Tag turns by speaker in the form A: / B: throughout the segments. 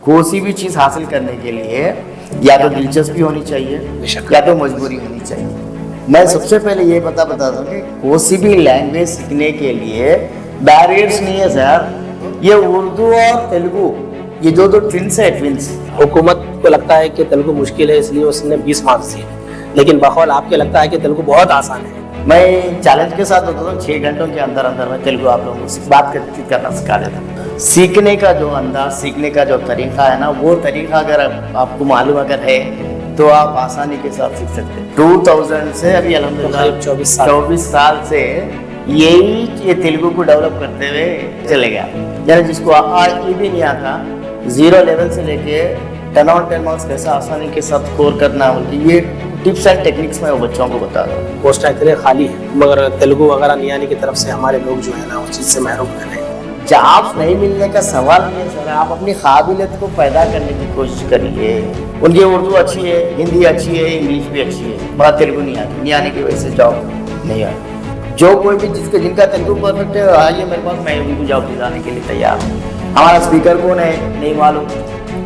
A: कोई भी चीज़ हासिल करने के लिए या तो दिलचस्पी होनी चाहिए या तो मजबूरी होनी चाहिए। मैं सबसे पहले ये बताता हूँ कि कोई भी लैंग्वेज सीखने के लिए बैरियर्स नहीं है सर। ये उर्दू और तेलुगु, ये दो ट्विंस है, ट्विंस।
B: हुकूमत को लगता है कि तेलुगु मुश्किल है इसलिए उसने 20 मार्क्स दिए, लेकिन बखौल आपके लगता है कि तेलुगु बहुत आसान है।
A: मैं चैलेंज के साथ होता हूँ 6 घंटों के अंदर अंदर मैं तेलुगु आप लोगों को बात करना सिखा देता हूँ। सीखने का जो अंदाज, सीखने का जो तरीका है ना, वो तरीका अगर आपको मालूम अगर है तो आप आसानी के साथ सीख सकते हैं। 2000 से अभी अल्हम्दुलिल्लाह 24 साल से ये तेलुगु को डेवलप करते हुए चले गया। यानी जिसको ई भी नहीं आता, 0 लेवल से लेके 10 और 10 मार्क्स कैसा आसानी के साथ स्कोर करना, उनकी ये टिप्स एंड टेक्निक्स मैं बच्चों को बता रहा हूँ।
B: पोस्टें इतने खाली है मगर तेलुगु वगैरह नहीं आने की तरफ से हमारे लोग जो है ना उस चीज़ से महरूम रह रहे हैं।
A: जॉब्स नहीं मिलने का सवाल नहीं है सर, आप अपनी काबिलियत को पैदा करने की कोशिश करिए। उनकी उर्दू अच्छी है, हिंदी अच्छी है, इंग्लिश भी अच्छी है, बात तेलुगु नहीं आने की वजह से जॉब नहीं आती। जो कोई भी जिनका तेलुगु परफेक्ट है आइए मेरे पास, मैं उनको जॉब दिलाने के लिए तैयार हूँ। हमारा स्पीकर कौन है नहीं मालूम,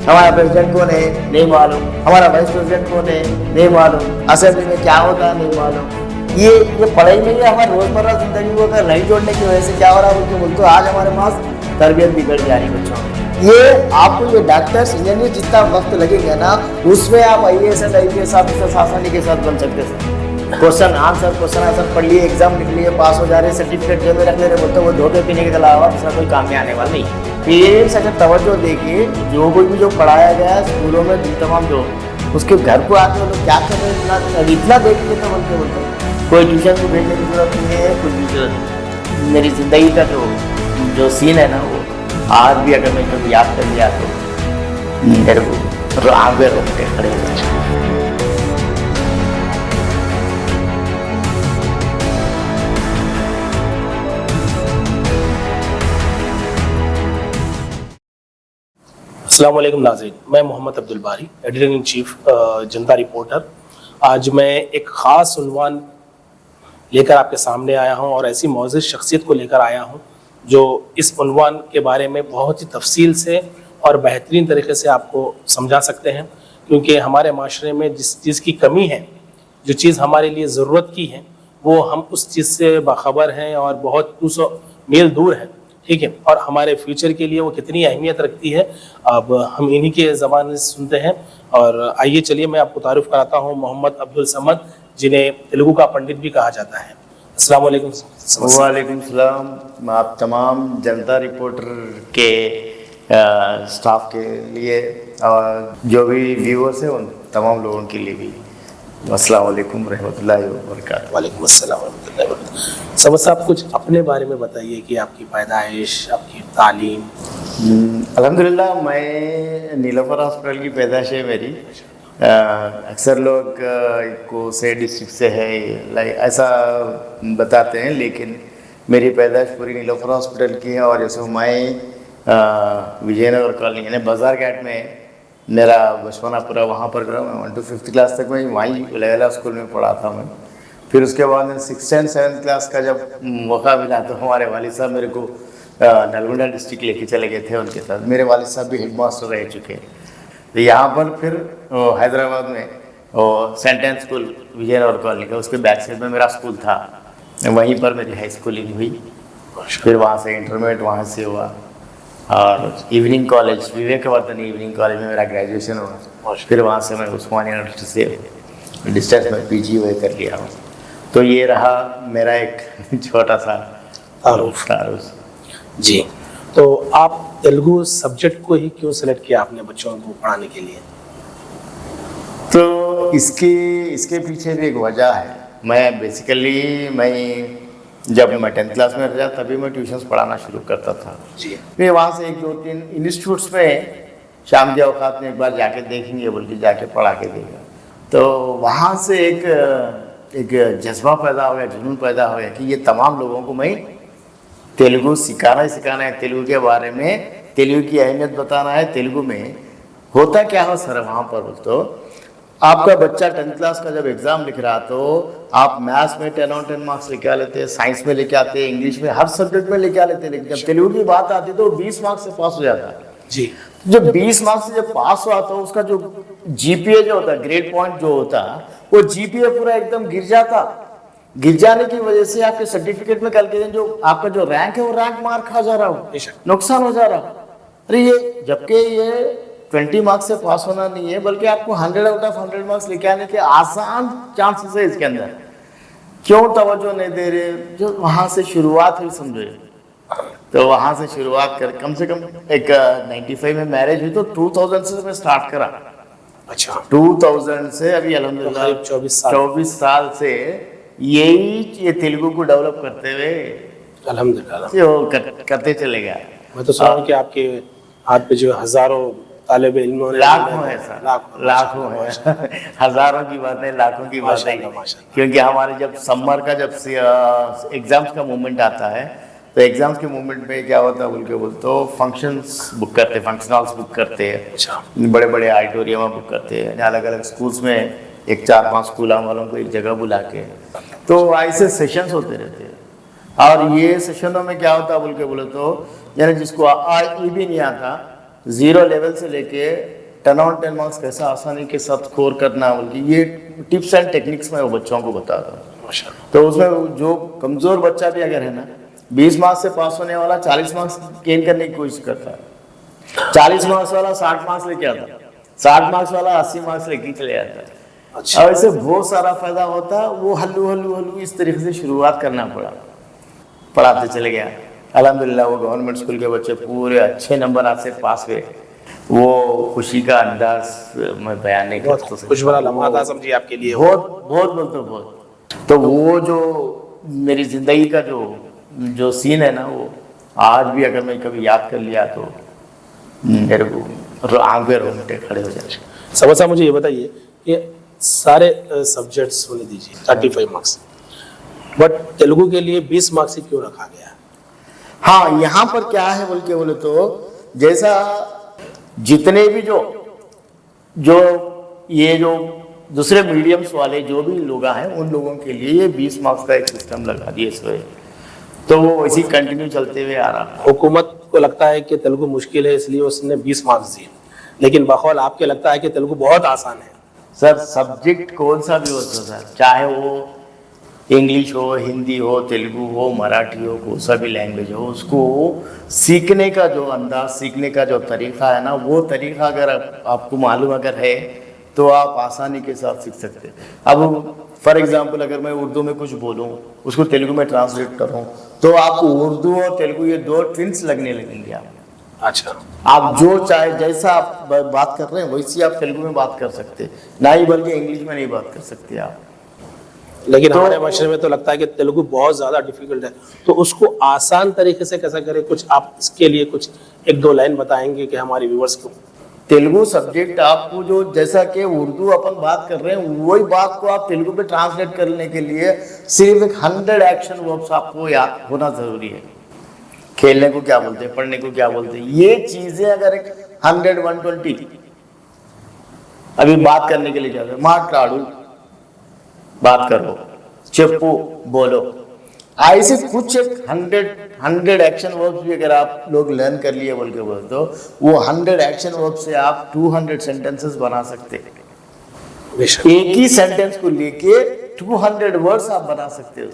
A: हमारा प्रेसिडेंट कौन है नहीं मालूम, हमारा वाइस प्रेसिडेंट कौन है नहीं मालूम, असेंबली में क्या होता है नहीं मालूम। ये पढ़ाई में हमारे रोजमर्रा जिंदगी को अगर नहीं जोड़ने की वजह से क्या हो रहा है उनको बोलते आज हमारे पास तरबियत बिगड़ जा रही बच्चों की। ये आपको ये डॉक्टर्स इंजीनियर जितना वक्त लगेगा ना, उसमें आप IAS एंड IPS ऑफिसर आसानी के साथ बन सकते हैं। क्वेश्चन आंसर पढ़ लिए, एग्जाम लिख लिए, पास हो जा रहे, सर्टिफिकेट जो में रख ले रहे, बोलते वो धोखे पीने के अलावा दूसरा कोई काम में आने वाला नहीं। पेरेंट्स अगर तवज्जो देके जो कोई भी जो पढ़ाया गया है स्कूलों में तमाम जो उसके घर को आके वो लोग क्या कर रहे हैं इतना देख के तो बोलते कोई ट्यूशन को भेजने की जरूरत नहीं है, कुछ भी जरूरत नहीं। मेरी ज़िंदगी का जो सीन है ना, वो आज भी अगर मैं कभी याद कर लिया तो मेरे को आगे रोकते खड़े हो जाए।
B: अस्सलाम वालेकुम नाज़रीन, मैं मोहम्मद अब्दुल बारी, editor in chief Janata reporter. आज मैं एक ख़ास उन्वान लेकर आपके सामने आया हूं और ऐसी मौजूद शख्सियत को लेकर आया हूं जो इस उन्वान के बारे में बहुत ही तफसील से और बेहतरीन तरीके से आपको समझा सकते हैं, क्योंकि हमारे माशरे में जिस चीज़ की कमी है, जो चीज़ हमारे लिए ज़रूरत की है, वो हम उस चीज़ से बाखबर हैं और बहुत 200 मील दूर हैं, ठीक है। और हमारे फ्यूचर के लिए वो कितनी अहमियत रखती है अब हम इन्हीं के ज़बान से सुनते हैं। और आइए चलिए मैं आपको तारुफ कराता हूँ मोहम्मद अब्दुल समद, जिन्हें तेलुगु का पंडित भी कहा जाता है। अस्सलाम वालेकुम।
A: वालेकुम सलाम। आप तमाम जनता रिपोर्टर के स्टाफ के लिए और जो भी व्यूअर्स हैं उन तमाम लोगों के लिए भी अस्सलाम वालेकुम रहमतुल्लाहि व बरकातहू।
B: वालेकुम अस्सलाम रहमतुल्लाहि व बरकातहू। समद साहब कुछ अपने बारे में बताइए कि आपकी पैदाइश, आपकी तालीम।
A: अल्हम्दुलिल्लाह मैं नीलोफर हॉस्पिटल की पैदाइश है मेरी। अक्सर लोग को से डिस्ट्रिक्ट से है लाइक ऐसा बताते हैं, लेकिन मेरी पैदाइश पूरी नीलोफर हॉस्पिटल की है। और जैसे मैं विजयनगर कॉलोनी यानी बाजार घाट में मेरा बचपना पूरा वहाँ पर करा। मैं 1 to 5th क्लास तक मैं वहीं लैला स्कूल में पढ़ा था मैं। फिर उसके बाद में 6th and 7th क्लास का जब मौका मिला तो हमारे वालिद साहब मेरे को नलगोंडा डिस्ट्रिक्ट लेके चले गए थे उनके साथ। मेरे वालिद साहब भी हेड मास्टर रह चुके हैं। तो यहाँ पर फिर हैदराबाद में सेंटेंस स्कूल विजयनगर कॉलोनी का उसके बैक साइड में मेरा स्कूल था, वहीं पर मेरी हाई स्कूलिंग हुई। फिर वहाँ से इंटरमीडिएट वहाँ से हुआ और इवनिंग कॉलेज विवेकवर्धन इवनिंग कॉलेज में मेरा ग्रेजुएशन हुआ। फिर वहाँ से मैं उस्मानिया यूनिवर्सिटी से डिस्टेंस में PGOA कर लिया हूँ। तो ये रहा मेरा एक छोटा सा तारुफ।
B: जी, तो आप तेलुगु सब्जेक्ट को ही क्यों सेलेक्ट किया आपने बच्चों को पढ़ाने के लिए?
A: तो इसके पीछे भी एक वजह है। मैं जब मैं 10th क्लास में रहा तभी मैं ट्यूशन्स पढ़ाना शुरू करता था।
B: जी।
A: फिर वहाँ से 1-2-3 इंस्टीट्यूट्स में शाम के औकात में एक बार जाके देखेंगे बोल के जाके पढ़ा के देगा। तो वहाँ से एक जज्बा पैदा हो गया, जुनून पैदा हो गया कि ये तमाम लोगों को मैं तेलुगु सिखाना है, तेलुगु के बारे में, तेलुगु की अहमियत बताना है। तेलुगु में होता क्या हो सर वहाँ पर, तो आपका बच्चा 10th क्लास का जब एग्ज़ाम लिख रहा तो आप मैथ्स में 10 और 10 मार्क्स लेके आ लेते, साइंस में लेके आते, इंग्लिश में हर सब्जेक्ट में लेके आ लेते, लेकिन जब तेलुगु की बात आती तो 20 मार्क्स से पास हो जाता है।
B: जी।
A: जो 20 मार्क्स से जब पास हुआ तो उसका जो जीपीए जो होता, ग्रेड पॉइंट जो होता, वो जीपीए पूरा एकदम गिर जाता। गिर जाने की वजह से आपके सर्टिफिकेट में कैलकुलेशन जो आपका जो रैंक है वो रैंक मार्क खा जा रहा हो, नुकसान हो जा रहा। अरे ये जबकि ये 20 मार्क्स से पास होना नहीं है, बल्कि आपको 100 आउट ऑफ 100 मार्क्स लेके आने के आसान चांसेस है इसके अंदर। क्यों तवज्जो नहीं दे रहे? जो वहां से शुरुआत हुई समझो, तो वहां से शुरुआत कर कम से कम एक 95 में मैरिज हुई तो 2000 से मैं स्टार्ट करा।
B: अच्छा,
A: 2000 से अभी अल्हम्दुलिल्लाह 24 साल से यही ये तेलुगु को डेवलप करते हुए
B: अल्हम्दुलिल्लाह
A: करते चले गए।
B: मैं तो सुना हूं कि आपके हाथ पे जो हजारों तालिब इल्म,
A: लाखों है सर, लाखों है हजारों की बात नहीं, लाखों की बात नहीं। क्योंकि हमारे जब समर का जब एग्जाम्स का मूवमेंट आता है तो एग्जाम्स के मूवमेंट में क्या होता है बोल के बोलते तो फंक्शंस बुक करते हैं, फंक्शन हॉल्स बुक करते हैं, बड़े बड़े ऑडिटोरियम बुक करते हैं, अलग अलग स्कूल्स में एक 4-5 स्कूल वालों को एक जगह बुला के तो ऐसे सेशंस होते रहते हैं। और ये सेशनों में क्या होता है बोल के बोले तो यानी जिसको ई भी नहीं आता, 0 लेवल से लेके 10 on 10 मार्क्स कैसा आसानी के साथ स्कोर करना बोल के ये टिप्स एंड टेक्निक्स में वो बच्चों को बताता हूँ। तो उसमें जो कमजोर बच्चा भी अगर है ना, 20 मार्क्स से पास होने वाला 40 मार्क्स गेन करने की कोशिश करता है, 40 मार्क्स वाला 60 मार्क्स लेके आता है, 60 मार्क्स वाला 80 मार्क्स लेके चले जाता है।
B: अच्छा,
A: और इससे बहुत सारा फायदा होता है। वो हल्लू हल्लू हल्लू इस तरीके से शुरुआत करना पड़ा, पढ़ाते चले गया। अल्हम्दुलिल्लाह वो गवर्नमेंट स्कूल के बच्चे पूरे अच्छे नंबर से पास हुए। वो खुशी का अंदाज मैं बयान नहीं कर सकता,
B: कुछ बड़ा लम्हा था समझिए आपके लिए,
A: बहुत बहुत बोलते बहुत। तो वो जो मेरी जिंदगी का जो सीन है ना, वो आज भी अगर मैं कभी याद कर लिया तो मेरे को आंखें रोंगटे खड़े हो जाए।
B: समझ साहब मुझे ये बताइए कि सारे सब्जेक्ट्स होने दीजिए 35 मार्क्स, बट तेलुगु के लिए 20 मार्क्स ही क्यों रखा गया?
A: हाँ, यहाँ पर क्या है बोल के बोले तो जैसा जितने भी जो ये जो दूसरे मीडियम्स वाले जो भी लोग हैं उन लोगों के लिए ये 20 मार्क्स का एक सिस्टम लगा दिए इस वजह, तो वो इसी कंटिन्यू चलते हुए आ रहा।
B: हुकूमत को लगता है कि तेलुगु मुश्किल है इसलिए उसने 20 मार्क्स दिए, लेकिन बखौल आपके लगता है कि तेलुगु बहुत आसान है।
A: सर सब्जेक्ट कौन सा भी हो सर, चाहे वो इंग्लिश हो, हिंदी हो, तेलुगु हो, मराठी हो, कोई सा भी लैंग्वेज हो, उसको सीखने का जो अंदाज, सीखने का जो तरीका है ना, वो तरीका अगर आपको मालूम अगर है तो आप आसानी के साथ सीख सकते हैं। अब फॉर एग्जांपल अगर मैं उर्दू में कुछ बोलूं, उसको तेलुगु में ट्रांसलेट करूं, तो आपको उर्दू और तेलुगु ये दो ट्विंस लगने लगेंगे आप।
B: अच्छा,
A: आप जो चाहे जैसा आप बात कर रहे हैं वैसी आप तेलुगु में बात कर सकते हैं, ना ही बल्कि इंग्लिश में नहीं बात कर सकते आप।
B: लेकिन हमारे माशरे में तो लगता है कि तेलुगु बहुत ज़्यादा डिफिकल्ट है, तो उसको आसान तरीके से कैसा करें? कुछ आप इसके लिए कुछ 1-2 लाइन बताएंगे कि हमारे व्यूअर्स को?
A: तेलुगु सब्जेक्ट आपको जो जैसा कि उर्दू अपन बात कर रहे हैं वही बात को आप तेलुगु में ट्रांसलेट करने के लिए सिर्फ 100 एक्शन वर्ब्स आपको याद होना जरूरी है। खेलने को क्या बोलते हैं, पढ़ने को क्या बोलते हैं, ये चीजें अगर 100-120 अभी बात करने के लिए जाते हैं, माట్లాడు बात करो, चप्पू बोलो, ऐसे कुछ 100 एक्शन वर्ब्स भी अगर आप लोग लर्न कर लिए बोल के बोल तो वो 100 एक्शन वर्ब से आप 200 सेंटेंसेस बना सकते हैं। एक ही सेंटेंस को लेके 200 वर्ड्स आप बना सकते हो।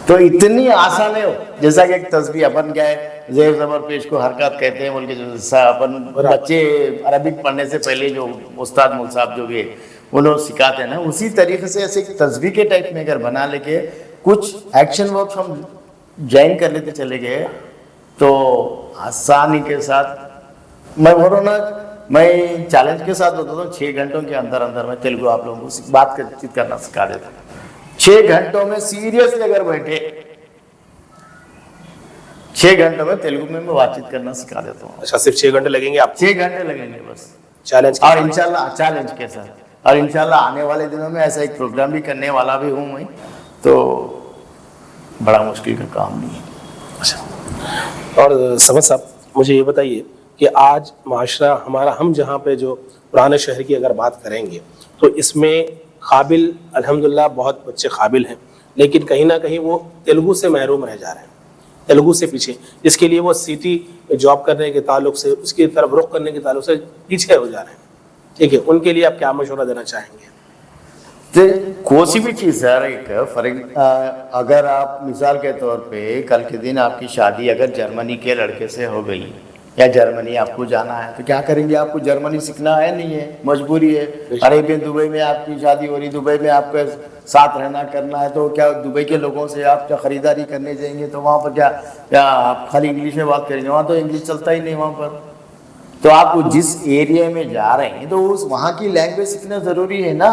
A: तो इतनी आसान है जैसा कि एक तस्बीह अपन क्या है जेर जबर पेश को हरकत कहते हैं बोल के, जैसा अपन बच्चे अरबिक पढ़ने से पहले जो उस्ताद मुल साहब जो भी उन्होंने सिखाते हैं ना, उसी तरीके से ऐसे तस्बीह के टाइप में अगर बना लेके कुछ एक्शन वर्ब्स हम ज्वाइन कर लेते चले गए तो आसानी के साथ मैं बोल रहा हूँ ना, मैं चैलेंज के साथ होता था 6 घंटों के अंदर अंदर मैं तेलुगु आप लोगों को बातचीत करना सिखा देता। 6 घंटों में सीरियसली अगर बैठे 6 घंटों में तेलुगु में मैं बातचीत करना सिखा देता हूँ।
B: अच्छा, सिर्फ 6 घंटे लगेंगे आप?
A: 6 घंटे लगेंगे बस
B: चैलेंज,
A: और इंशाल्लाह चैलेंज के साथ, और इंशाल्लाह आने वाले दिनों में ऐसा एक प्रोग्राम भी करने वाला भी हूँ मैं, तो बड़ा मुश्किल का काम नहीं है।
B: अच्छा, और समझ साहब मुझे ये बताइए कि आज माशरा हमारा, हम जहाँ पे जो पुराने शहर की अगर बात करेंगे तो इसमें काबिल अल्हम्दुलिल्लाह बहुत बच्चे काबिल हैं, लेकिन कहीं ना कहीं वो तेलुगु से महरूम रह जा रहे हैं। तेलुगु से पीछे, जिसके लिए वो सिटी जॉब करने के ताल्लुक से, उसकी तरफ रुख करने के ताल्लुक से पीछे हो जा रहे हैं। ठीक है, उनके लिए आप क्या मशवरा देना चाहेंगे?
A: तो कोई भी चीज़ सर, एक अगर आप मिसाल के तौर पे कल के दिन आपकी शादी अगर जर्मनी के लड़के से हो गई या जर्मनी आपको जाना है, तो क्या करेंगे? आपको जर्मनी सीखना है, नहीं है, मजबूरी है। अरेबियन दुबई में आपकी शादी हो रही, दुबई में आपके साथ रहना करना है, तो क्या दुबई के लोगों से आप क्या खरीदारी करने जाएंगे? तो वहाँ पर क्या आप खाली इंग्लिश में बात करेंगे? वहाँ तो इंग्लिश चलता ही नहीं वहाँ पर। तो आप जिस एरिया में जा रहे हैं तो उस वहाँ की लैंग्वेज सीखना ज़रूरी है ना।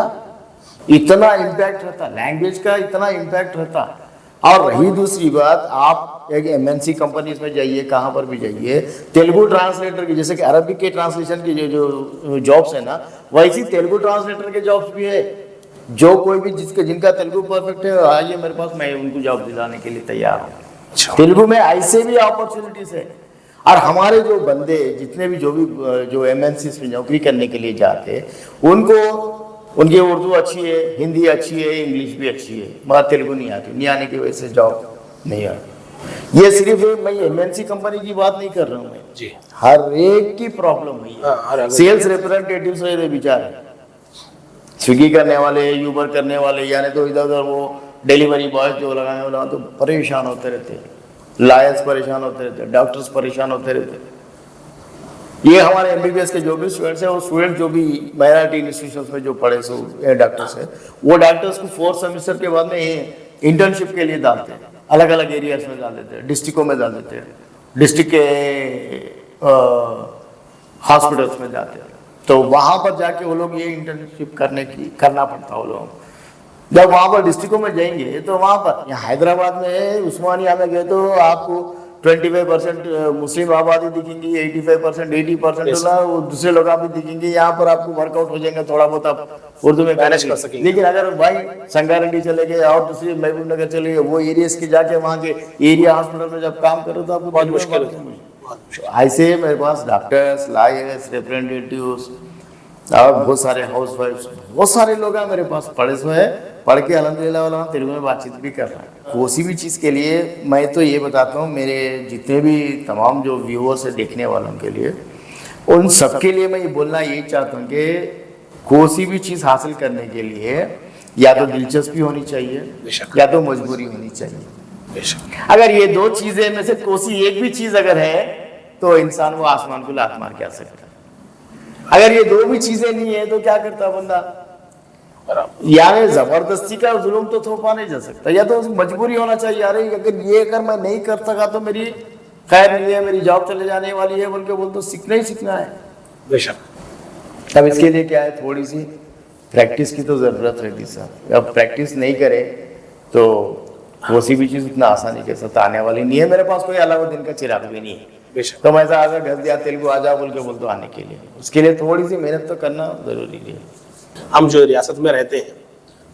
A: इतना इम्पैक्ट रहता, लैंग्वेज का इतना इम्पैक्ट रहता। और रही दूसरी बात, आप एक एमएनसी कंपनीज में जाइए, कहाँ पर भी जाइए, तेलुगु ट्रांसलेटर की, जैसे कि अरबिक के ट्रांसलेशन की जो जॉब्स है ना, वैसी तेलुगु ट्रांसलेटर के जॉब्स भी है। जो कोई भी जिनका तेलुगु परफेक्ट है, आइए मेरे पास, मैं उनको जॉब दिलाने के लिए तैयार हूँ। तेलुगु में ऐसे भी अपॉर्चुनिटीज है। और हमारे जो बंदे जितने भी जो एमएनसीज में नौकरी करने के लिए जाते हैं, उनकी उर्दू अच्छी है, हिंदी अच्छी है, इंग्लिश भी अच्छी है, मगर तेलुगु नहीं आती। नहीं आने की वजह से जॉब नहीं आती। ये सिर्फ मैं एमएनसी कंपनी की बात नहीं कर रहा हूँ, मैं
B: जी
A: हर एक की प्रॉब्लम है। सेल्स रिप्रेजेंटेटिव्स है बेचारे, स्विगी करने वाले, यूबर करने वाले, यानी तो इधर उधर वो डिलीवरी बॉय जो लगाने वाला, तो परेशान होते रहते, लायर्स परेशान होते रहते, डॉक्टर्स परेशान होते रहते। ये हमारे एमबीबीएस के जो भी स्टूडेंट्स हैं, वो स्टूडेंट जो भी माइनॉरिटी इंस्टीट्यूशंस में जो पढ़े सो डॉक्टर्स हैं, वो डॉक्टर्स को 4th सेमेस्टर के बाद में इंटर्नशिप के लिए डालते हैं, अलग अलग एरियाज में डाल देते हैं, डिस्ट्रिक्टों में डाल देते हैं, डिस्ट्रिक्ट के हॉस्पिटल्स में जाते हैं। तो वहाँ पर जाके वो लोग ये इंटर्नशिप करना पड़ता है वो लोग। जब वहाँ पर डिस्ट्रिक्टों में जाएंगे तो वहाँ पर, यहाँ हैदराबाद में उस्मानिया में गए तो आपको 25% मुस्लिम आबादी दिखेंगी, 85% 80% ना वो दूसरे लोग आप भी दिखेंगे। यहाँ पर आपको वर्कआउट हो जाएगा, थोड़ा बहुत आप उर्दू में
B: मैनेज कर सकेंगे।
A: लेकिन अगर भाई संगारेड्डी चले गए और दूसरी महबूब नगर चले गए, वो एरियाज के जाके वहाँ के एरिया हॉस्पिटल में जब काम करो तो आपको
B: बहुत मुश्किल है।
A: ऐसे मेरे पास डॉक्टर्स, लायर्स, रिप्रेजेंटेटिव्स और बहुत सारे हाउस वाइफ्स, बहुत सारे लोग हैं मेरे पास पढ़े हुए हैं, पढ़ के अल्हम्दुलिल्लाह वाला तेलुगु में बातचीत भी कर रहा है। कोई भी चीज़ के लिए मैं तो ये बताता हूँ, मेरे जितने भी तमाम जो व्यूअर्स है, देखने वालों के लिए, उन सब के लिए मैं ये बोलना ये चाहता हूँ कि कोई भी चीज़ हासिल करने के लिए या तो दिलचस्पी होनी चाहिए या तो मजबूरी होनी चाहिए। अगर ये दो चीज़ें में से कोई एक भी चीज़ अगर है तो इंसान वो आसमान को लात मार के आ सकता है। अगर ये दो भी चीज़ें नहीं है तो क्या करता बंदा? यानी जबरदस्ती का जुल्म तो थोपा नहीं जा सकता, या तो मजबूरी होना चाहिए। यार अगर मैं नहीं कर सका तो मेरी खैर नहीं है, मेरी जॉब चले जाने वाली है, बोल के बोल तो सीखना ही सीखना है। बेशक। अब इसके लिए क्या है, थोड़ी सी प्रैक्टिस की तो ज़रूरत रहती सर। अब प्रैक्टिस नहीं करे तो कोई भी चीज़ उतना आसानी के साथ आने वाली नहीं है। मेरे पास कोई अलाउद्दीन का चिराग भी नहीं है, बेशक। तो मैं ऐसा घर दिया तेलुगु आ जा बोल के बोल तो आने के लिए, उसके लिए थोड़ी सी मेहनत तो करना ज़रूरी है।
B: हम जो रियासत में रहते हैं,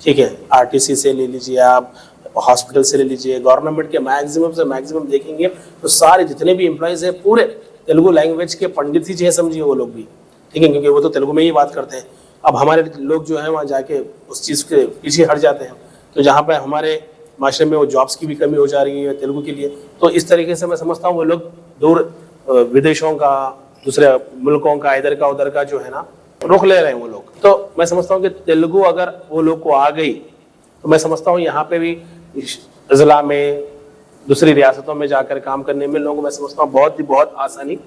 B: ठीक है, आरटीसी से ले लीजिए, आप हॉस्पिटल से ले लीजिए, गवर्नमेंट के मैक्सिमम से मैक्सिमम देखेंगे तो सारे जितने भी एम्प्लॉयज़ हैं पूरे तेलुगु लैंग्वेज के पंडित ही जो समझिए वो लोग भी, ठीक है, क्योंकि वो तो तेलुगु में ही बात करते हैं। अब हमारे लोग जो है वहाँ जाके उस चीज़ के पीछे हट जाते हैं, तो जहाँ पर हमारे माशरे में वो जॉब्स की भी कमी हो जा रही है तेलुगु के लिए, तो इस तरीके से मैं समझता हूँ वो लोग दूर विदेशों का, दूसरे मुल्कों का, इधर का उधर का जो है ना रोक ले रहे हैं वो लोग। तो मैं समझता हूँ कि तेलुगु अगर वो लोग को आ गई तो मैं समझता हूँ यहाँ पे भी ज़िला में, दूसरी रियासतों में जाकर काम करने में लोगों को मैं समझता हूँ बहुत आसानी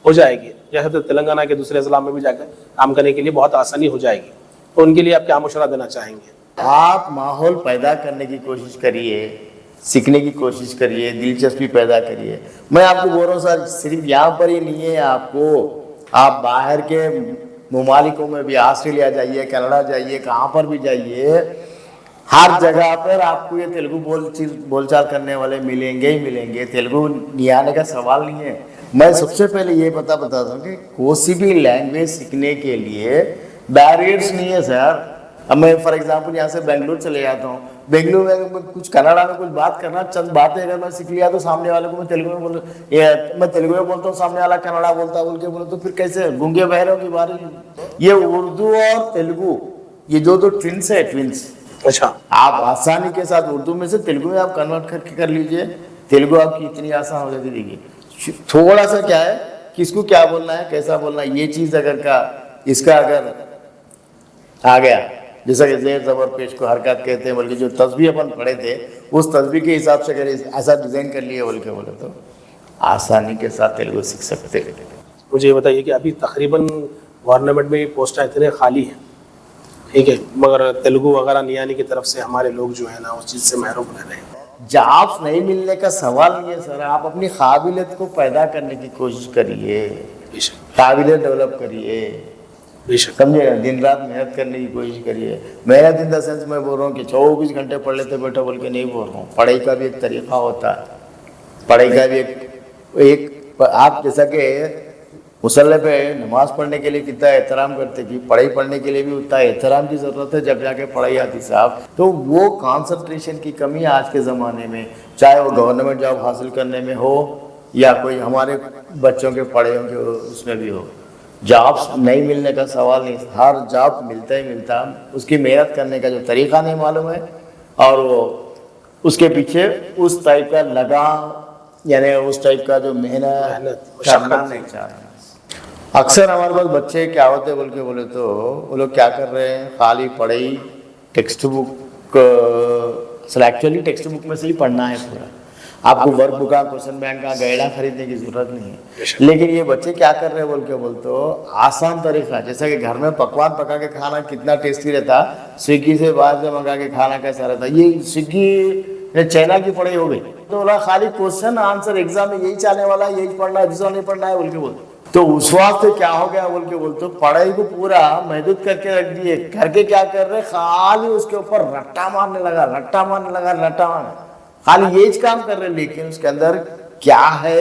B: हो जाएगी। जैसे तो तेलंगाना के दूसरे ज़िला में भी जाकर काम करने के लिए बहुत आसानी हो जाएगी। तो उनके लिए आप क्या मशवरा देना चाहेंगे?
A: आप माहौल पैदा करने की कोशिश करिए, सीखने की कोशिश करिए, दिलचस्पी पैदा करिए। मैं आपको बोल रहा हूँ सर, सिर्फ यहाँ पर ही नहीं है, आप बाहर के ममालिकों में भी, ऑस्ट्रेलिया जाइए, कनाडा जाइए, कहाँ पर भी जाइए, हर जगह पर आपको ये तेलुगु बोलचाल करने वाले मिलेंगे ही मिलेंगे। तेलुगु नहीं आने का सवाल नहीं है। मैं सबसे पहले ये बताता हूँ कि कोई भी लैंग्वेज सीखने के लिए बैरियर्स नहीं है सर। अब मैं फॉर एग्जांपल यहाँ से बेंगलुरु चले जाता हूँ, बेंगलुरु में कुछ कन्नड़ा में कुछ बात करना, चंद बातें अगर मैं सीख लिया तो सामने वाले को मैं तेलुगु में मैं तेलुगु में बोलता हूँ, सामने वाला कन्नड़ा बोलता बोल के बोलो, तो फिर कैसे गूंगे बहरों की बारी। ये उर्दू और तेलुगु ये दो ट्विंस है, ट्विंस।
B: अच्छा,
A: आप आसानी के साथ उर्दू में से तेलुगु में आप कन्वर्ट करके कर लीजिए, तेलुगु आपकी इतनी आसान हो जाती। देखिए थोड़ा सा क्या है, किसको क्या बोलना है, कैसा बोलना है, ये चीज अगर का इसका अगर आ गया, जैसा कि जेर जबर पेश को हरकत कहते हैं, बल्कि जो तस्बीह अपन पढ़े थे उस तस्बीह के हिसाब से अगर ऐसा डिजाइन कर लिए बोल के बोले तो आसानी के साथ तेलुगु सीख सकते हैं।
B: मुझे ये बताइए कि अभी तकरीबन गवर्नमेंट में पोस्टें इतने खाली हैं, ठीक है, मगर तेलुगु वगैरह नहीं आने की तरफ से हमारे लोग जो है ना उस चीज़ से महरूम रह रहे हैं।
A: जॉब्स नहीं मिलने का सवाल नहीं है सर, आप अपनी काबिलियत को पैदा करने की कोशिश करिए, काबिलियत डेवलप करिए, समझे ना, दिन रात मेहनत करने की कोशिश करिए। मेहनत इन द सेंस मैं बोल रहा हूँ कि 24 घंटे पढ़ लेते बेटा बोल के नहीं बोल रहा हूँ, पढ़ाई का भी एक तरीका होता है, पढ़ाई का भी एक आप जैसा कि मुसल्ले पे नमाज पढ़ने के लिए कितना एहतराम करते कि पढ़ाई पढ़ने के लिए भी उतना एहतराम की ज़रूरत है जब जाके पढ़ाई आती साहब। तो वो कॉन्सेंट्रेशन की कमी आज के ज़माने में, चाहे वो गवर्नमेंट जॉब हासिल करने में हो या कोई हमारे बच्चों के पढ़े के उसमें भी हो, जॉब्स नहीं मिलने का सवाल नहीं, हर जॉब मिलता ही मिलता, उसकी मेहनत करने का जो तरीका नहीं मालूम है और वो उसके पीछे उस टाइप का लगाव यानी उस टाइप का जो मेहनत करना नहीं चाह रहे। अक्सर हमारे पास बच्चे क्या होते बोल के बोले तो वो लोग क्या कर रहे हैं, खाली पढ़ाई text book, actually text book में से ही पढ़ना है पूरा, आपको वर्क बुक का क्वेश्चन बैंक का गाइडा खरीदने की जरूरत नहीं है। लेकिन ये बच्चे क्या कर रहे हैं बोल के बोल तो आसान तरीका, जैसा कि घर में पकवान पका के खाना कितना टेस्टी रहता, स्विगी से बाहर से मंगा के खाना कैसा रहता, ये स्विगी चाइना की पढ़ाई हो गई। तो बोला खाली क्वेश्चन आंसर एग्जाम में यही चाहने वाला है, यही पढ़ना है, दूसरा नहीं पढ़ना है बोल के बोलते। तो उस वास्ते क्या हो गया बोल के बोलते, पढ़ाई को पूरा महदूद करके रख दिए, करके क्या कर रहे, खाली उसके ऊपर रट्टा मारने लगा, रट्टा मारने लगा, रट्टा मारने, खाली ये काम कर रहे, लेकिन उसके अंदर क्या है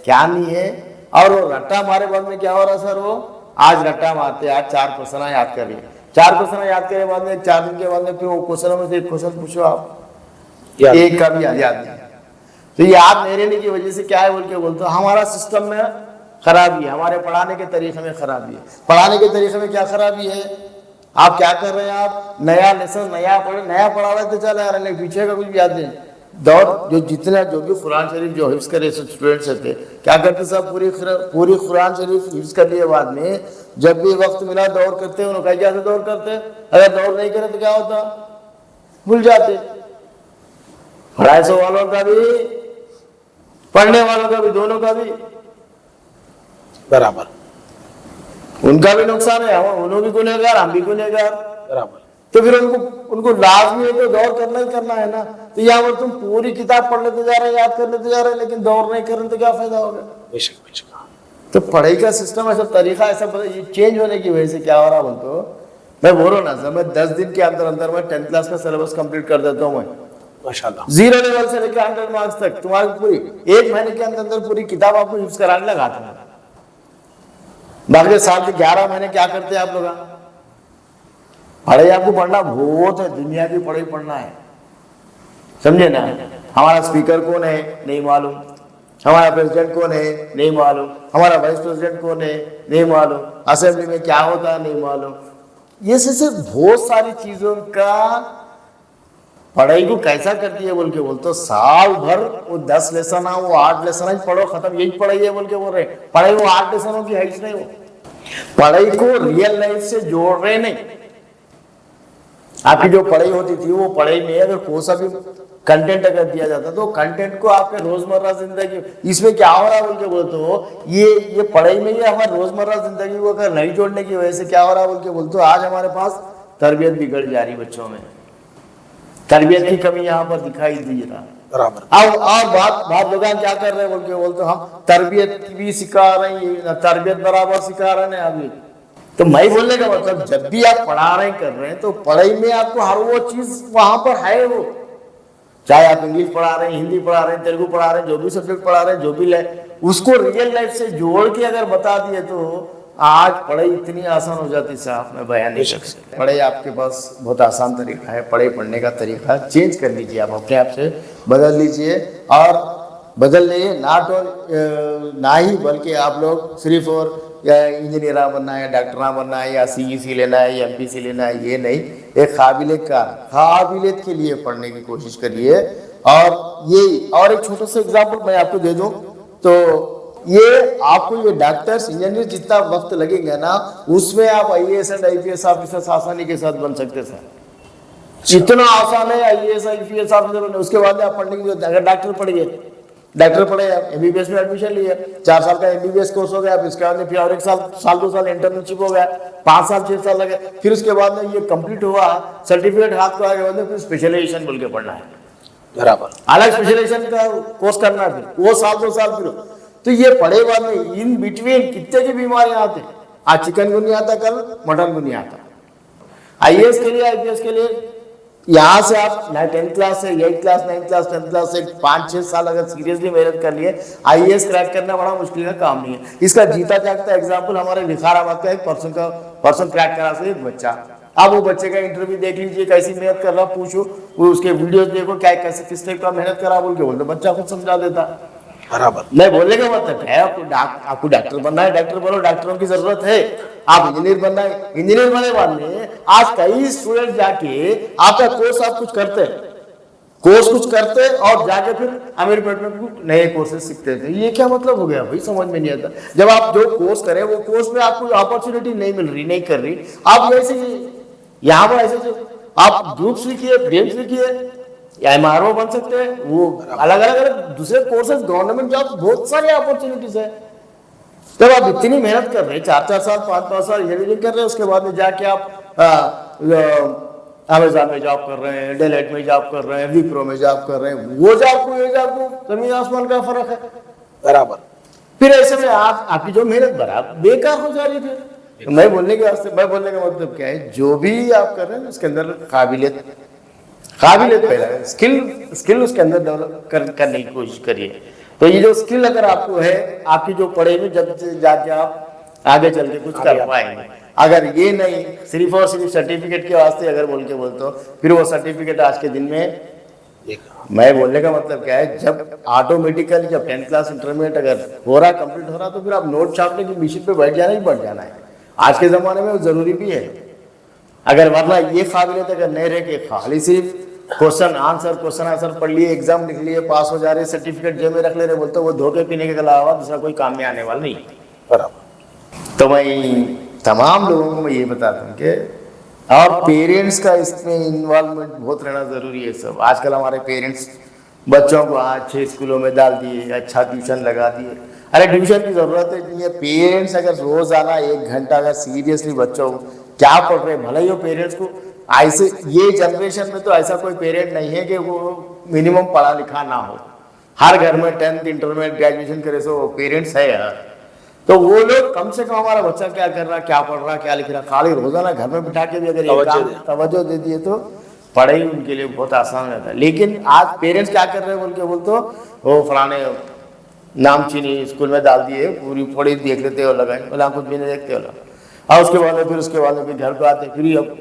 A: क्या नहीं है। और वो रट्टा मारे बाद में क्या हो रहा सर, वो आज रट्टा मारते, आज 4 क्वेश्चन याद कर लिए, 4 क्वेश्चन याद करने बाद में 4 दिन के बाद में फिर वो क्वेश्चनों में से एक क्वेश्चन पूछो आप, एक का भी याद नहीं। तो याद नहीं रहने की वजह से क्या है बोल के बोलते, हमारा सिस्टम में खराबी है, हमारे पढ़ाने के तरीके में खराबी है। पढ़ाने के तरीके में क्या खराबी है, आप क्या कर रहे हैं, आप नया लेसन नया पढ़ा रहे थे चल यार, पीछे का कुछ याद नहीं। दौर जो जितना जो भी कुरान शरीफ जो हिफ्ज करे स्टूडेंट्स थे क्या करते सब पूरी कुरान शरीफ हिफ्ज कर लिए, बाद में जब भी वक्त मिला दौर करते, उन्होंने क्या से दौर करते, अगर दौर नहीं करे तो क्या होता, भूल जाते। पढ़ाई सो वालों का भी पढ़ने वालों का भी दोनों का भी
B: बराबर,
A: उनका भी नुकसान है, उन्होंने भी गुनहगार, हम भी गुनहगार
B: बराबर।
A: तो फिर उनको लाजमी है तो दौर करना ही करना है ना। तो यहाँ पर तुम पूरी किताब पढ़ लेते जा रहे, याद कर लेते जा रहे, लेकिन दौर नहीं कर रहे तो क्या फायदा होगा।
B: बेशक।
A: तो पढ़ाई का सिस्टम ऐसा तरीका ऐसा ये चेंज होने की वजह से क्या हो रहा बोल तो मैं बोल रहा ना सर, मैं 10 दिन के अंदर अंदर मैं 10th क्लास का सिलेबस कंप्लीट कर देता हूँ मैं,
B: माशाल्लाह।
A: 0 लेवल से लेकर 100 मार्क्स तक तुम्हारी पूरी 1 महीने के अंदर अंदर पूरी किताब आपको हिफ्ज कराने लगा था। बाकी साल के 11 महीने क्या करते हैं आप लोग, पढ़ाई आपको पढ़ना बहुत है, दुनिया की पढ़ाई पढ़ना है, समझे ना। हमारा स्पीकर कौन है नहीं मालूम, हमारा प्रेसिडेंट कौन है नहीं मालूम, हमारा वाइस प्रेसिडेंट कौन है नहीं मालूम, असेंबली में क्या होता है नहीं मालूम। ये सिर्फ बहुत सारी चीजों का पढ़ाई को कैसा कर दिया बोल के बोल तो साल भर वो 10 लेसन वो 8 लेसन ही पढ़ो खत्म, यही पढ़ाई है बोल के बोल रहे। पढ़ाई वो 8 लेसनों की हाइट नहीं, हो पढ़ाई को रियल लाइफ से जोड़ रहे नहीं। आपकी जो पढ़ाई होती थी वो पढ़ाई में अगर कोई सा भी कंटेंट अगर दिया जाता तो कंटेंट को आपके रोजमर्रा जिंदगी, इसमें क्या हो रहा है बोल के बोलते हो, ये पढ़ाई में ये हमारे रोजमर्रा जिंदगी को अगर नहीं जोड़ने की वजह से क्या हो रहा है बोल के बोलते हो, आज हमारे पास तरबियत बिगड़ जा रही, बच्चों में तरबियत की कमी यहाँ पर दिखाई दे रहा
B: बराबर।
A: और बात लोग क्या कर रहे हैं बोल के बोलते हम तरबियत भी सिखा रहे हैं, तरबियत बराबर सिखा रहे हैं अभी। तो मैं बोलने का मतलब जब भी आप पढ़ा रहे कर रहे हैं तो पढ़ाई में आपको हर वो चीज वहां पर है, वो चाहे आप इंग्लिश पढ़ा रहे हैं, हिंदी पढ़ा रहे हैं, तेलुगु पढ़ा रहे हैं, जो भी सब्जेक्ट पढ़ा रहे हैं, जो भी उसको रियल लाइफ से जोड़ के अगर बता दिए तो आज पढ़ाई इतनी आसान हो जाती साहब, मैं बयान नहीं कर सकता। पढ़ाई आपके पास बहुत आसान तरीका है, पढ़ाई पढ़ने का तरीका चेंज कर लीजिए, आप अपने आप से बदल लीजिए। और बदल लिए ना ही बल्कि आप लोग सिर्फ और या इंजीनियर बनना है, डॉक्टर बनना है, या CEC लेना है, या MPC लेना है, ये नहीं, एक काबिलियत के लिए पढ़ने की कोशिश करिए। और ये और एक छोटा सा एग्जाम्पल मैं आपको दे दूं तो ये आपको ये डॉक्टर्स इंजीनियर जितना वक्त लगेगा ना उसमें आप आईएएस एंड आईपीएस ऑफिसर आसानी के साथ बन सकते सर। इतना आसान है आईएएस आईपीएस ऑफिसर बनना। उसके बाद आप पढ़ने की अगर डॉक्टर पढ़े एमबीबीएस में एडमिशन लिए 4 साल का एमबीबीएस कोर्स हो गया, फिर उसके बाद में फिर और 1 साल 2 साल इंटर्नशिप हो गया, 5 साल 6 साल लगे, फिर उसके बाद में ये कंप्लीट हुआ सर्टिफिकेट हाथ को आ गया फिर स्पेशलाइजेशन बोल के पढ़ना है,
B: बराबर
A: अलग स्पेशलाइजेशन का कोर्स करना है, फिर वो साल 2 साल फिर। तो ये पढ़े बाद में इन बिटवीन कितने की बीमारियां आते हैं। आज चिकन गुनिया आता, कल मटन गुनिया आता। आईएएस के लिए आईपीएस के लिए यहाँ से आप 10th क्लास से 8th class 9th class 10th class से 5-6 साल अगर सीरियसली मेहनत कर लिए आईएएस क्रैक करना बड़ा मुश्किल का काम नहीं है। इसका जीता जागता एग्जाम्पल हमारे विखाराबाद का एक पर्सन क्रैक करा से एक बच्चा। आप वो बच्चे का इंटरव्यू देख लीजिए, कैसी मेहनत कर रहा, पूछो वो उसके वीडियोस देखो क्या कैसे किस टाइप का मेहनत करा बोल के बोलते बच्चा खुद समझा देता।
B: बराबर
A: मैं बोलने का मतलब है आपको डॉक्टर बनना है, डॉक्टर बनो, डॉक्टरों की जरूरत है। आप इंजीनियर बनना है, इंजीनियर बनने बाद में आज कई स्टूडेंट जाके आपका कोर्स आप कुछ करते और जाके फिर अमेरिका में नए कोर्सेज सीखते थे। ये क्या मतलब हो गया भाई, समझ में नहीं आता। जब आप जो कोर्स करें वो कोर्स में आपको अपॉर्चुनिटी नहीं मिल रही, नहीं कर रही, आप ऐसे यहाँ पर ऐसे आप ग्रुप्स लिखिए, गेम्स लिखिए, एमआरओ बन सकते हैं, वो अलग अलग दूसरे कोर्सेज, गवर्नमेंट जॉब, बहुत सारी अपॉर्चुनिटीज है। जब आप इतनी मेहनत कर रहे हैं 4-4 साल 5-5 साल इंजीनियरिंग कर रहे हैं, उसके बाद में जाके आप अमेज़न में जॉब कर रहे हैं, डेलाइट में जॉब कर रहे हैं, विप्रो में जॉब कर रहे हैं, वो जॉब को ये जॉब को जमीन आसमान का फर्क है।
B: बराबर।
A: फिर ऐसे में आपकी जो मेहनत बराबर बेकार हो जा रही थी। मैं बोलने का मतलब क्या है, जो भी आप कर रहे हैं उसके अंदर काबिलियत पहला है, स्किल उसके अंदर डेवलप करने की कोशिश करिए। तो ये जो स्किल अगर आपको है, आपकी जो पढ़े में जब जाके आप आगे चल के कुछ कर पाएंगे। अगर ये नहीं सिर्फ और सिर्फ सर्टिफिकेट के वास्ते अगर बोलते हो फिर वो सर्टिफिकेट आज के दिन में मैं बोलने का मतलब क्या है, जब ऑटोमेटिकली जब 10th क्लास इंटरमीडिएट अगर हो रहा कंप्लीट हो रहा तो फिर आप नोट छापने की मशीन पे बैठ जाना है। आज के जमाने में वो जरूरी भी है। अगर वरना ये काबिलियत अगर नहीं रहे कि खाली सिर्फ क्वेश्चन आंसर पढ़ लिए, एग्जाम लिख लिए, पास हो जा रहे, सर्टिफिकेट जेब में रख ले रहे, बोलते वो धोखे पीने के अलावा दूसरा कोई काम में आने वाला नहीं।
B: बराबर।
A: तो मैं तमाम लोगों को मैं ये बताता हूँ कि और पेरेंट्स का इसमें इन्वॉल्वमेंट बहुत रहना जरूरी है। सब आजकल हमारे पेरेंट्स बच्चों को अच्छे स्कूलों में डाल दिए, अच्छा ट्यूशन लगा दिए। अरे ट्यूशन की जरूरत नहीं है। पेरेंट्स अगर रोजाना 1 घंटा अगर सीरियसली बच्चों को क्या पढ़ रहे, भले ही हो पेरेंट्स को ऐसे, ये जनरेशन में तो ऐसा कोई पेरेंट नहीं है कि वो मिनिमम पढ़ा लिखा ना हो। हर घर में 10th इंटरमीडिएट ग्रेजुएशन करे सो पेरेंट्स है यार। तो वो लोग कम से कम हमारा बच्चा क्या कर रहा, क्या पढ़ रहा, क्या लिख रहा, खाली रोजाना घर में बिठा के भी अगर तवज्जो दे दिए तो पढ़ाई उनके लिए बहुत आसान रहता है। लेकिन आज पेरेंट्स क्या कर रहे हैं बोल के बोलते वो फलाने नाम चीनी स्कूल में डाल दिए, पूरी थोड़ी देख लेते हो लगाए, बोला कुछ भी नहीं देखते हो लगा। और उसके बाद फिर घर को आते,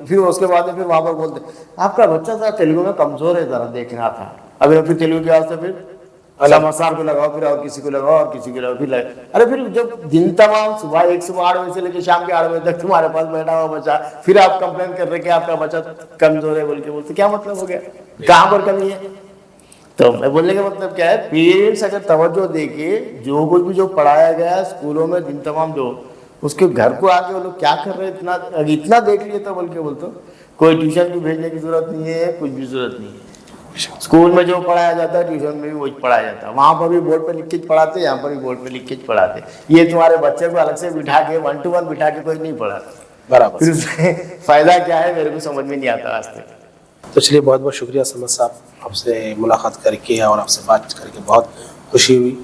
A: फिर उसके बाद फिर वहाँ पर बोलते आपका बच्चा था तेलुगु में कमजोर है, जरा देखना था। अभी फिर तेलुगु के वास्ते फिर समाचार को लगाओ, फिर और किसी को लगाओ और किसी को लगाओ, फिर लगे। अरे फिर जब दिन तमाम सुबह 8 बजे से लेकर शाम के 8 बजे तक तुम्हारे पास बैठा हुआ बच्चा, फिर आप कंप्लेन कर रहे कि आपका बच्चा कमजोर है बोल के बोलते, क्या मतलब हो गया, कहाँ पर कमी है। तो मैं बोलने का मतलब क्या है, पेरेंट्स अगर तवज्जो देके जो कुछ भी जो पढ़ाया गया स्कूलों में दिन तमाम जो उसके घर को आके वो लोग क्या कर रहे हैं इतना देख लिए तो बोल के बोलते कोई ट्यूशन भी भेजने की जरूरत नहीं है, कुछ भी जरूरत नहीं है। स्कूल में जो पढ़ाया जाता है ट्यूशन में भी वही पढ़ाया जाता है। वहाँ पर भी बोर्ड पे लिख के पढ़ाते, यहाँ पर भी बोर्ड पे लिख के पढ़ाते। ये तुम्हारे बच्चे को अलग से बिठा के 1 to 1 बिठा के कोई नहीं पढ़ाता।
B: बराबर।
A: फिर उसमें फायदा क्या है मेरे को समझ में नहीं आता आज तक।
B: तो चलिए बहुत बहुत शुक्रिया समद साहब, आपसे मुलाकात करके और आपसे बात करके बहुत खुशी हुई।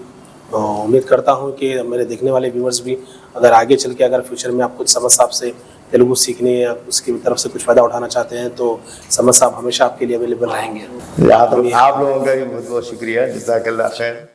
B: तो उम्मीद करता हूँ कि मेरे देखने वाले व्यूअर्स भी अगर आगे चल के अगर फ्यूचर में आप कुछ समद साहब से तेलुगु सीखने या उसकी तरफ से कुछ फ़ायदा उठाना चाहते हैं तो समद साहब हमेशा आपके लिए अवेलेबल रहेंगे।
A: आप लोगों का भी बहुत बहुत शुक्रिया, जज़ाकल्लाह खैर।